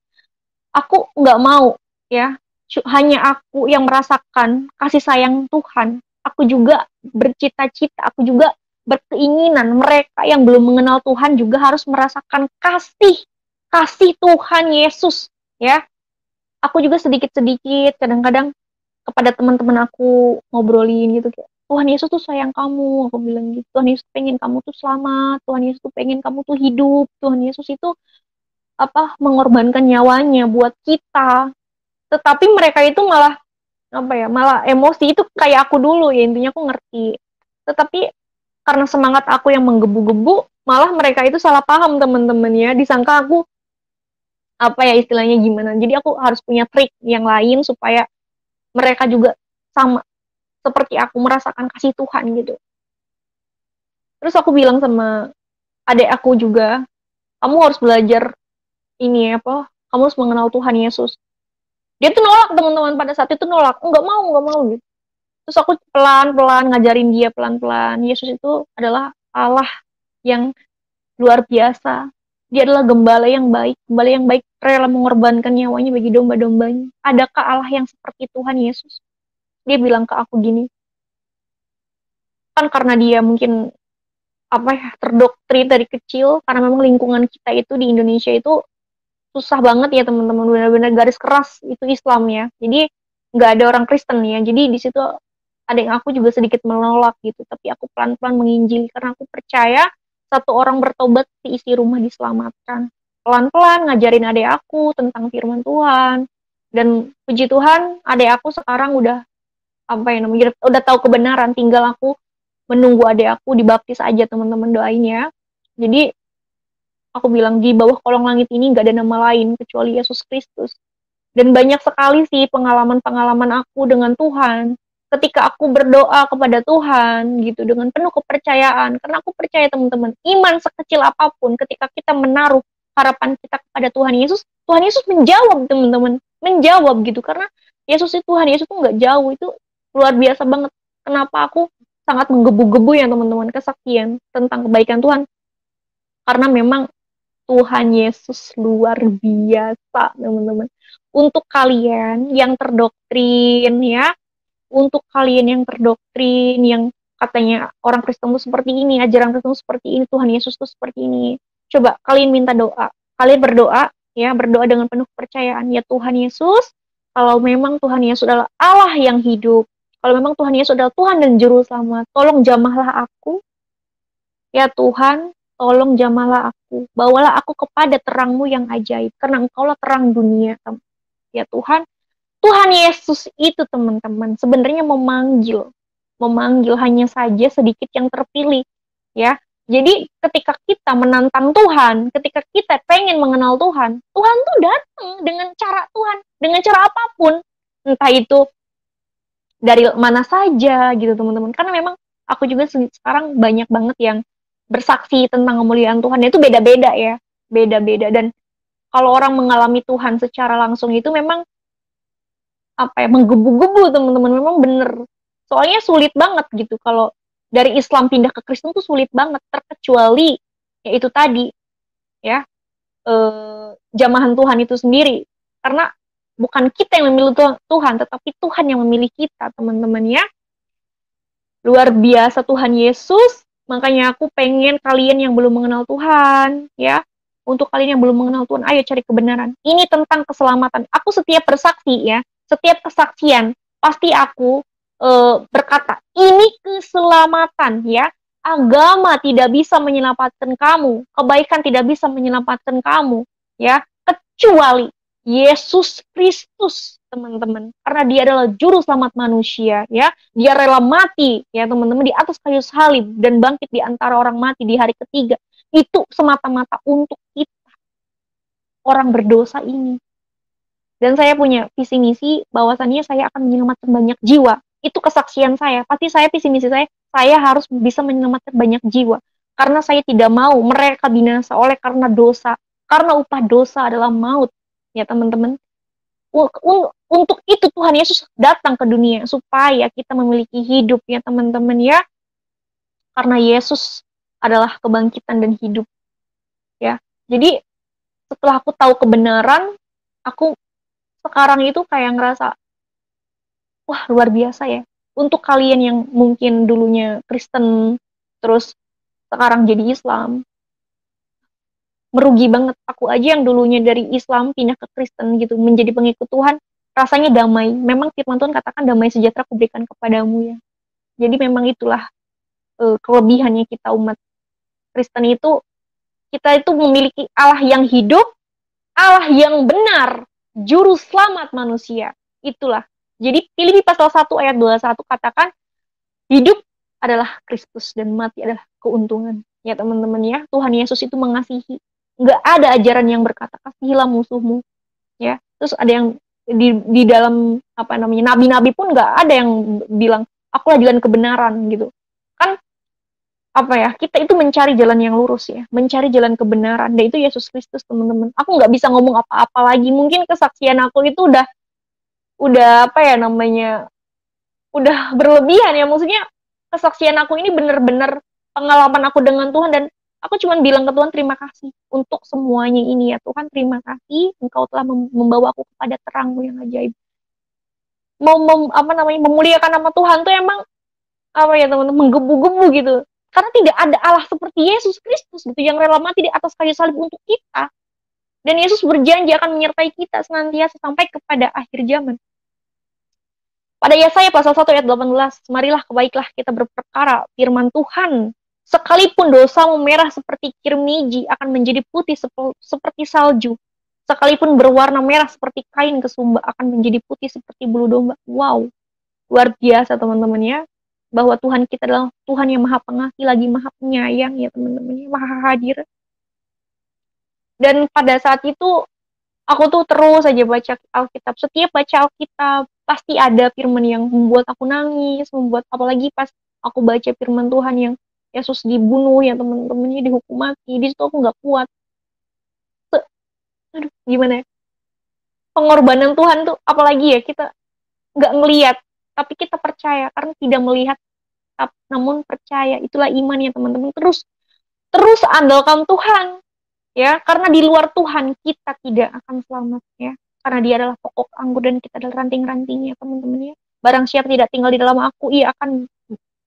Aku nggak mau ya, hanya aku yang merasakan kasih sayang Tuhan. Aku juga bercita-cita, aku juga berkeinginan mereka yang belum mengenal Tuhan juga harus merasakan kasih Tuhan Yesus ya. Aku juga sedikit-sedikit kadang-kadang kepada teman-teman aku ngobrolin gitu kayak Tuhan Yesus tuh sayang kamu, aku bilang gitu. Tuhan Yesus pengen kamu tuh selamat, Tuhan Yesus tuh pengen kamu tuh hidup, Tuhan Yesus itu apa mengorbankan nyawanya buat kita. Tetapi mereka itu malah apa ya, malah emosi itu kayak aku dulu ya, intinya aku ngerti. Tetapi karena semangat aku yang menggebu-gebu, malah mereka itu salah paham teman-teman ya, disangka aku apa ya istilahnya gimana. Jadi aku harus punya trik yang lain supaya mereka juga sama seperti aku merasakan kasih Tuhan gitu. Terus aku bilang sama adik aku juga, kamu harus belajar ini apa, kamu harus mengenal Tuhan Yesus. Dia tuh nolak teman-teman, pada saat itu nolak, nggak mau gitu. Terus aku pelan-pelan ngajarin dia pelan-pelan, Yesus itu adalah Allah yang luar biasa. Dia adalah gembala yang baik rela mengorbankan nyawanya bagi domba-dombanya. Adakah Allah yang seperti Tuhan Yesus? Dia bilang ke aku gini, kan karena dia mungkin apa ya terdoktrin dari kecil, karena memang lingkungan kita itu di Indonesia itu susah banget ya teman-teman, benar-benar garis keras itu Islam ya. Jadi nggak ada orang Kristen ya. Jadi di situ adik aku juga sedikit menolak gitu, tapi aku pelan-pelan menginjil karena aku percaya satu orang bertobat isi rumah diselamatkan. Pelan-pelan ngajarin adik aku tentang firman Tuhan, dan puji Tuhan adik aku sekarang udah apa ya namanya udah tahu kebenaran, tinggal aku menunggu adik aku dibaptis aja teman-teman, doain ya. Jadi aku bilang di bawah kolong langit ini nggak ada nama lain kecuali Yesus Kristus. Dan banyak sekali sih pengalaman-pengalaman aku dengan Tuhan. Ketika aku berdoa kepada Tuhan gitu dengan penuh kepercayaan, karena aku percaya teman-teman, iman sekecil apapun ketika kita menaruh harapan kita kepada Tuhan Yesus menjawab teman-teman, menjawab gitu, karena Yesus itu Tuhan Yesus tuh nggak jauh, itu luar biasa banget. Kenapa aku sangat menggebu-gebu ya teman-teman kesaksian tentang kebaikan Tuhan? Karena memang Tuhan Yesus luar biasa, teman-teman. Untuk kalian yang terdoktrin ya, untuk kalian yang terdoktrin, yang katanya orang Kristen itu seperti ini, ajaran Kristen itu seperti ini, Tuhan Yesus itu seperti ini. Coba kalian minta doa, kalian berdoa ya, berdoa dengan penuh kepercayaan. Ya Tuhan Yesus, kalau memang Tuhan Yesus adalah Allah yang hidup, kalau memang Tuhan Yesus adalah Tuhan dan Juru Selamat, tolong jamahlah aku. Ya Tuhan, tolong jamahlah aku. Bawalah aku kepada terang-Mu yang ajaib, karena Engkaulah terang dunia. Ya Tuhan, Tuhan Yesus itu teman-teman sebenarnya memanggil hanya saja sedikit yang terpilih. Ya, jadi ketika kita menantang Tuhan, ketika kita pengen mengenal Tuhan, Tuhan tuh datang dengan cara Tuhan, dengan cara apapun, entah itu dari mana saja gitu teman-teman. Karena memang aku juga sekarang banyak banget yang bersaksi tentang kemuliaan Tuhan, itu beda-beda ya, beda-beda. Dan kalau orang mengalami Tuhan secara langsung itu memang apa ya, menggebu-gebu teman-teman, memang bener. Soalnya sulit banget gitu kalau dari Islam pindah ke Kristen tuh sulit banget, terkecuali yaitu tadi ya jamahan Tuhan itu sendiri, karena bukan kita yang memilih Tuhan, tetapi Tuhan yang memilih kita teman-teman ya. Luar biasa Tuhan Yesus. Makanya aku pengen kalian yang belum mengenal Tuhan ya, untuk kalian yang belum mengenal Tuhan, ayo cari kebenaran. Ini tentang keselamatan. Aku setiap bersaksi ya, setiap kesaksian pasti aku berkata ini keselamatan ya. agama tidak bisa menyelamatkan kamu, kebaikan tidak bisa menyelamatkan kamu, ya, kecuali Yesus Kristus, teman-teman. Karena dia adalah juru selamat manusia, ya. Dia rela mati, ya, teman-teman, di atas kayu salib dan bangkit di antara orang mati di hari ketiga. Itu semata-mata untuk kita, orang berdosa ini. Dan saya punya visi misi bahwasannya saya akan menyelamatkan banyak jiwa. Itu kesaksian saya. Pasti saya visi misi saya harus bisa menyelamatkan banyak jiwa. Karena saya tidak mau mereka binasa oleh karena dosa. Karena upah dosa adalah maut. Ya teman-teman. Untuk itu Tuhan Yesus datang ke dunia supaya kita memiliki hidup ya teman-teman ya. Karena Yesus adalah kebangkitan dan hidup. Ya. Jadi setelah aku tahu kebenaran, aku sekarang itu kayak ngerasa, wah luar biasa ya. Untuk kalian yang mungkin dulunya Kristen, terus sekarang jadi Islam, merugi banget. Aku aja yang dulunya dari Islam pindah ke Kristen gitu, menjadi pengikut Tuhan, rasanya damai. Memang firman Tuhan katakan damai sejahtera kuberikan kepadamu ya. Jadi memang itulah kelebihannya kita umat Kristen itu, kita itu memiliki Allah yang hidup, Allah yang benar, juru selamat manusia. Itulah. Jadi Filipi pasal 1 ayat 21 katakan, hidup adalah Kristus dan mati adalah keuntungan. Ya teman-teman ya, Tuhan Yesus itu mengasihi. Nggak ada ajaran yang berkata, kasihilah musuhmu. Ya, terus ada yang di dalam apa namanya nabi-nabi pun nggak ada yang bilang, akulah jalan kebenaran gitu. Kan apa ya, kita itu mencari jalan yang lurus ya, mencari jalan kebenaran, dan itu Yesus Kristus teman-teman. Aku nggak bisa ngomong apa-apa lagi, mungkin kesaksian aku itu udah apa ya namanya, udah berlebihan ya, maksudnya kesaksian aku ini bener-bener pengalaman aku dengan Tuhan, dan aku cuma bilang ke Tuhan terima kasih untuk semuanya ini ya Tuhan, terima kasih Engkau telah membawa aku kepada terang-Mu yang ajaib. Apa namanya, memuliakan nama Tuhan tuh emang apa ya teman-teman, menggebu-gebu gitu. Karena tidak ada Allah seperti Yesus Kristus gitu, yang rela mati di atas kayu salib untuk kita. Dan Yesus berjanji akan menyertai kita senantiasa sampai kepada akhir zaman. Pada Yesaya pasal 1 ayat 18, marilah kebaiklah kita berperkara firman Tuhan. Sekalipun dosa memerah seperti kirmiji akan menjadi putih seperti salju. Sekalipun berwarna merah seperti kain kesumba akan menjadi putih seperti bulu domba. Wow, luar biasa teman-teman ya. Bahwa Tuhan kita adalah Tuhan yang maha pengasih lagi maha penyayang ya teman-teman ya, maha hadir. Dan pada saat itu aku tuh terus aja baca Alkitab. Setiap baca Alkitab pasti ada firman yang membuat aku nangis, membuat apalagi pas aku baca firman Tuhan yang Yesus dibunuh ya teman-temannya, dihukum mati. Di situ aku nggak kuat. Aduh, gimana ya? Pengorbanan Tuhan tuh apalagi ya, kita nggak ngelihat tapi kita percaya karena tidak melihat namun percaya. Itulah iman ya teman-teman. Terus andalkan Tuhan ya, karena di luar Tuhan kita tidak akan selamat ya, karena Dia adalah pokok anggur dan kita adalah ranting-rantingnya teman-teman ya. Barang siapa tidak tinggal di dalam aku, ia akan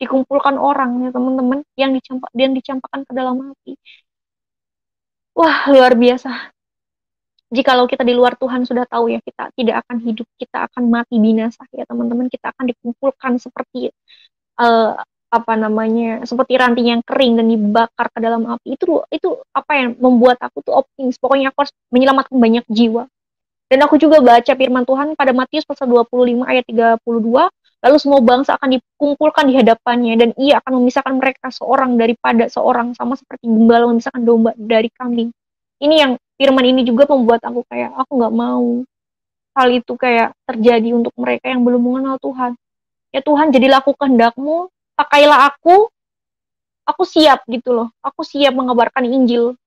dikumpulkan orang ya teman-teman, yang dicampakkan ke dalam api. Wah luar biasa. Jikalau kita di luar Tuhan sudah tahu ya, kita tidak akan hidup, kita akan mati binasa ya teman-teman. Kita akan dikumpulkan seperti apa namanya, seperti ranting yang kering dan dibakar ke dalam api. Itu apa yang membuat aku tuh optimis. Pokoknya aku harus menyelamatkan banyak jiwa. Dan aku juga baca firman Tuhan pada Matius pasal 25 ayat 32, lalu semua bangsa akan dikumpulkan di hadapannya dan ia akan memisahkan mereka seorang daripada seorang, sama seperti gembala memisahkan domba dari kambing. Ini yang firman ini juga membuat aku kayak, aku nggak mau hal itu kayak terjadi untuk mereka yang belum mengenal Tuhan. Ya Tuhan, jadilah aku kehendak-Mu, pakailah aku siap gitu loh. Aku siap mengabarkan Injil.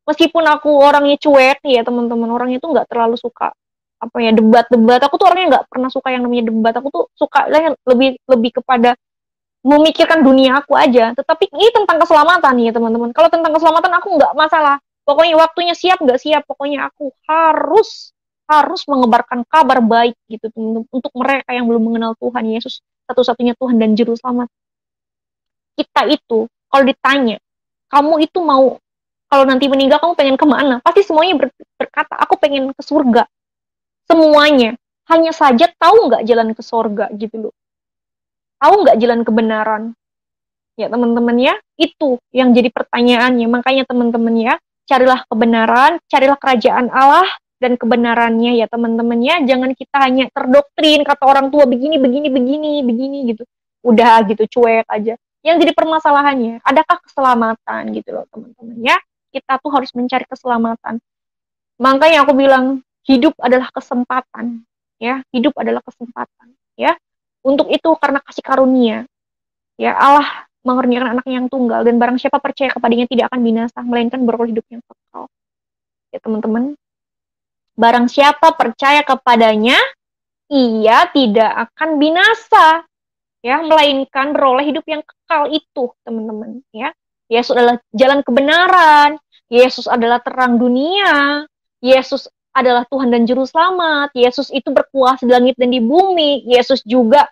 Meskipun aku orangnya cuek ya teman-teman, orangnya tuh nggak terlalu suka apa ya debat-debat. Aku tuh orangnya nggak pernah suka yang namanya debat. Aku tuh suka lebih kepada memikirkan dunia aku aja. Tetapi ini tentang keselamatan ya teman-teman. Kalau tentang keselamatan aku nggak masalah. Pokoknya waktunya siap nggak siap, pokoknya aku harus mengebarkan kabar baik gitu teman-teman, untuk mereka yang belum mengenal Tuhan Yesus, satu-satunya Tuhan dan Juru Selamat. Kita itu kalau ditanya, kamu itu mau kalau nanti meninggal kamu pengen kemana? Pasti semuanya berkata, aku pengen ke surga. Semuanya. Hanya saja tahu nggak jalan ke surga gitu loh. Tahu nggak jalan kebenaran. Ya teman-teman ya, itu yang jadi pertanyaannya. Makanya teman-teman ya, carilah kebenaran, carilah kerajaan Allah dan kebenarannya ya teman-teman ya. Jangan kita hanya terdoktrin kata orang tua begini, begini, begini, begini gitu. Udah gitu, cuek aja. Yang jadi permasalahannya, adakah keselamatan gitu loh teman-teman ya. Kita tuh harus mencari keselamatan. Makanya aku bilang, hidup adalah kesempatan. Ya, hidup adalah kesempatan. Ya, untuk itu karena kasih karunia, ya Allah mengaruniakan anak yang tunggal dan barang siapa percaya kepadanya tidak akan binasa melainkan beroleh hidup yang kekal. Ya teman-teman, barang siapa percaya kepadanya ia tidak akan binasa, ya melainkan beroleh hidup yang kekal itu teman-teman ya. Yesus adalah jalan kebenaran, Yesus adalah terang dunia, Yesus adalah Tuhan dan juru selamat, Yesus itu berkuasa di langit dan di bumi, Yesus juga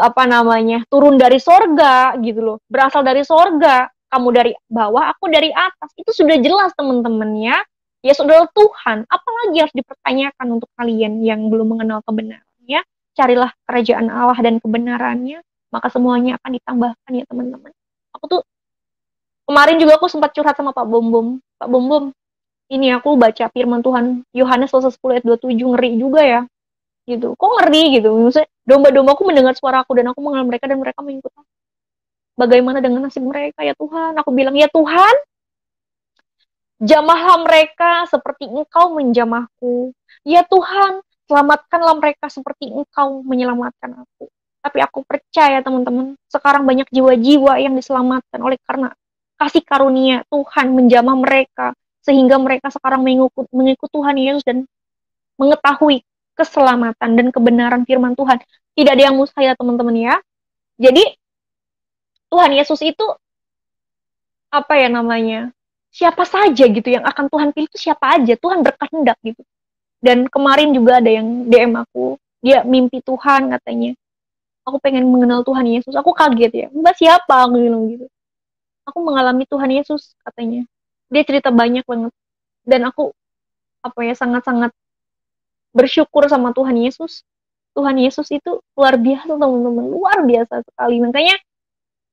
apa namanya, turun dari sorga gitu loh, berasal dari sorga, kamu dari bawah, aku dari atas, itu sudah jelas teman-teman ya. Yesus adalah Tuhan, apalagi harus dipertanyakan untuk kalian yang belum mengenal kebenarannya. Carilah kerajaan Allah dan kebenarannya, maka semuanya akan ditambahkan ya teman-teman. Aku tuh kemarin juga aku sempat curhat sama Pak Bom. Pak Bom, ini aku baca firman Tuhan Yohanes pasal 10 ayat 27, ngeri juga ya gitu. Kok ngeri gitu? Maksudnya domba-dombaku mendengar suara aku dan aku mengenal mereka dan mereka mengikut aku. Bagaimana dengan nasib mereka ya Tuhan? Aku bilang, ya Tuhan, jamahlah mereka seperti Engkau menjamahku. Ya Tuhan, selamatkanlah mereka seperti Engkau menyelamatkan aku. Tapi aku percaya teman-teman, sekarang banyak jiwa-jiwa yang diselamatkan oleh karena kasih karunia Tuhan menjamah mereka, sehingga mereka sekarang mengikut Tuhan Yesus dan mengetahui keselamatan dan kebenaran firman Tuhan. Tidak ada yang mustahil teman-teman ya. Jadi Tuhan Yesus itu apa ya namanya? Siapa saja gitu yang akan Tuhan pilih itu siapa aja. Tuhan berkehendak gitu. Dan kemarin juga ada yang DM aku, dia mimpi Tuhan katanya. Aku pengen mengenal Tuhan Yesus. Aku kaget ya. Mbak siapa? Aku bilang gitu. Aku mengalami Tuhan Yesus katanya. Dia cerita banyak banget. Dan aku apa ya sangat-sangat bersyukur sama Tuhan Yesus. Tuhan Yesus itu luar biasa teman-teman, luar biasa sekali. Makanya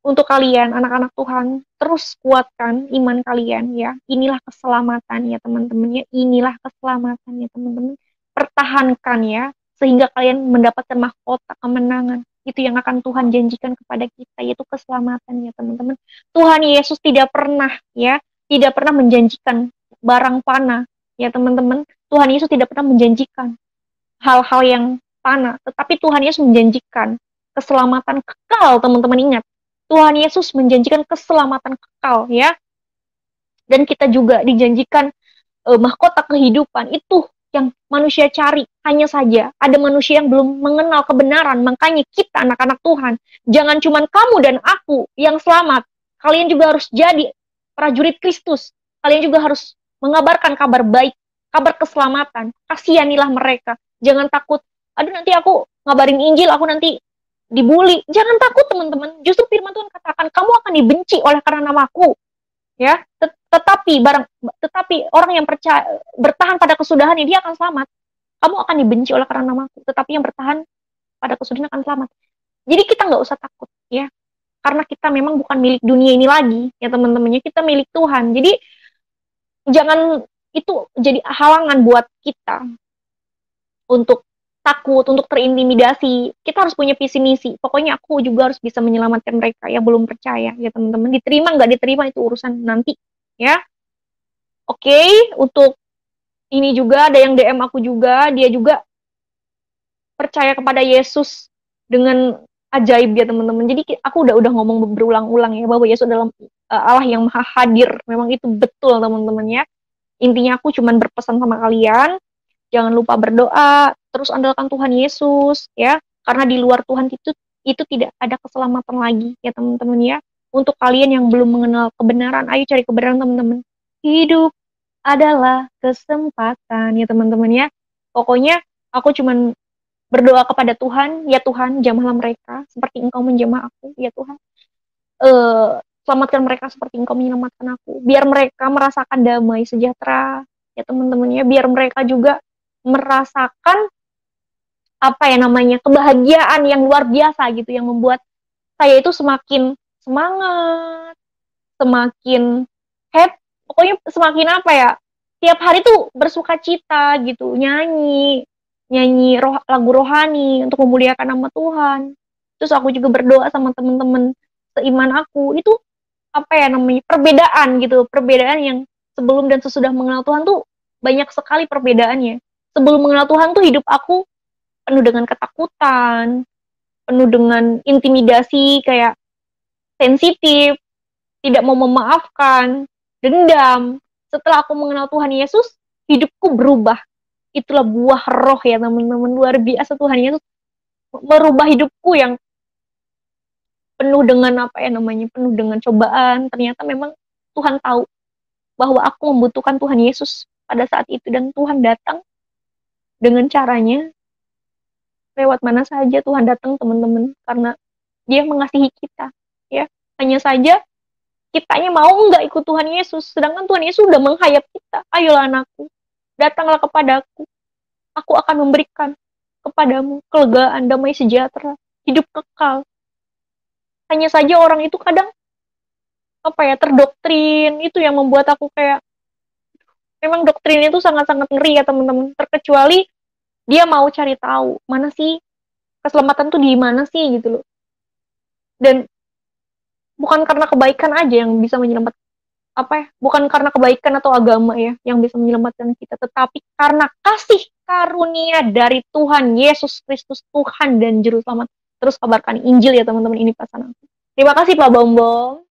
untuk kalian anak-anak Tuhan, terus kuatkan iman kalian ya. Inilah keselamatan ya teman-teman ya. Inilah keselamatan ya teman-teman. Pertahankan ya sehingga kalian mendapatkan mahkota kemenangan. Itu yang akan Tuhan janjikan kepada kita, yaitu keselamatan ya teman-teman. Tuhan Yesus tidak pernah ya, tidak pernah menjanjikan barang panah ya teman-teman. Tuhan Yesus tidak pernah menjanjikan hal-hal yang panah, tetapi Tuhan Yesus menjanjikan keselamatan kekal, teman-teman ingat. Tuhan Yesus menjanjikan keselamatan kekal ya. Dan kita juga dijanjikan mahkota kehidupan itu yang manusia cari. Hanya saja ada manusia yang belum mengenal kebenaran. Makanya kita anak-anak Tuhan, jangan cuma kamu dan aku yang selamat. Kalian juga harus jadi prajurit Kristus. Kalian juga harus mengabarkan kabar baik, kabar keselamatan. Kasihanilah mereka. Jangan takut, aduh nanti aku ngabarin Injil, aku nanti dibully. Jangan takut teman-teman. Justru firman Tuhan katakan, kamu akan dibenci oleh karena namaku. Ya, tetapi orang yang percaya bertahan pada kesudahan dia akan selamat. Kamu akan dibenci oleh karena namaku, tetapi yang bertahan pada kesudahan akan selamat. Jadi kita nggak usah takut ya, karena kita memang bukan milik dunia ini lagi ya teman-temannya, kita milik Tuhan. Jadi jangan itu jadi halangan buat kita untuk takut, untuk terintimidasi. Kita harus punya visi misi. Pokoknya aku juga harus bisa menyelamatkan mereka yang belum percaya ya teman-teman. Diterima nggak diterima itu urusan nanti ya. Oke, untuk ini juga ada yang DM aku juga, dia juga percaya kepada Yesus dengan ajaib ya teman-teman. Jadi aku udah ngomong berulang-ulang ya bahwa Yesus adalah Allah yang maha hadir. Memang itu betul teman-teman ya. Intinya aku cuman berpesan sama kalian, jangan lupa berdoa, terus andalkan Tuhan Yesus ya. Karena di luar Tuhan itu tidak ada keselamatan lagi ya teman-teman ya. Untuk kalian yang belum mengenal kebenaran, ayo cari kebenaran teman-teman. Hidup adalah kesempatan ya teman-teman ya. Pokoknya aku cuman berdoa kepada Tuhan, ya Tuhan jamahlah mereka seperti Engkau menjamah aku, ya Tuhan. Selamatkan mereka seperti Engkau menyelamatkan aku. Biar mereka merasakan damai sejahtera ya teman-teman ya. Biar mereka juga merasakan apa ya namanya kebahagiaan yang luar biasa gitu, yang membuat saya itu semakin semangat, semakin happy, pokoknya semakin apa ya, tiap hari tuh bersuka cita gitu, nyanyi, nyanyi lagu rohani untuk memuliakan nama Tuhan. Terus aku juga berdoa sama temen-temen seiman aku. Itu apa ya namanya, perbedaan gitu, perbedaan yang sebelum dan sesudah mengenal Tuhan tuh banyak sekali perbedaannya. Sebelum mengenal Tuhan tuh hidup aku penuh dengan ketakutan, penuh dengan intimidasi, kayak sensitif, tidak mau memaafkan, dendam. Setelah aku mengenal Tuhan Yesus, hidupku berubah. Itulah buah roh ya teman-teman, luar biasa. Tuhan Yesus merubah hidupku yang penuh dengan apa ya namanya, penuh dengan cobaan. Ternyata memang Tuhan tahu bahwa aku membutuhkan Tuhan Yesus pada saat itu, dan Tuhan datang dengan caranya lewat mana saja. Tuhan datang teman-teman karena Dia mengasihi kita, ya. Hanya saja kitanya mau nggak ikut Tuhan Yesus, sedangkan Tuhan Yesus sudah menghayat kita. Ayolah anakku, datanglah kepadaku, aku akan memberikan kepadamu kelegaan, damai sejahtera, hidup kekal. Hanya saja orang itu kadang apa ya, terdoktrin. Itu yang membuat aku kayak, memang doktrin itu sangat-sangat ngeri ya teman-teman. Terkecuali dia mau cari tahu mana sih keselamatan tuh, di mana sih gitu loh. Dan bukan karena kebaikan aja yang bisa menyelamatkan, apa ya, bukan karena kebaikan atau agama ya yang bisa menyelamatkan kita, tetapi karena kasih karunia dari Tuhan Yesus Kristus, Tuhan dan Juru Selamat. Terus kabarkan Injil ya teman-teman, ini pesan aku. Terima kasih Pak Bombom.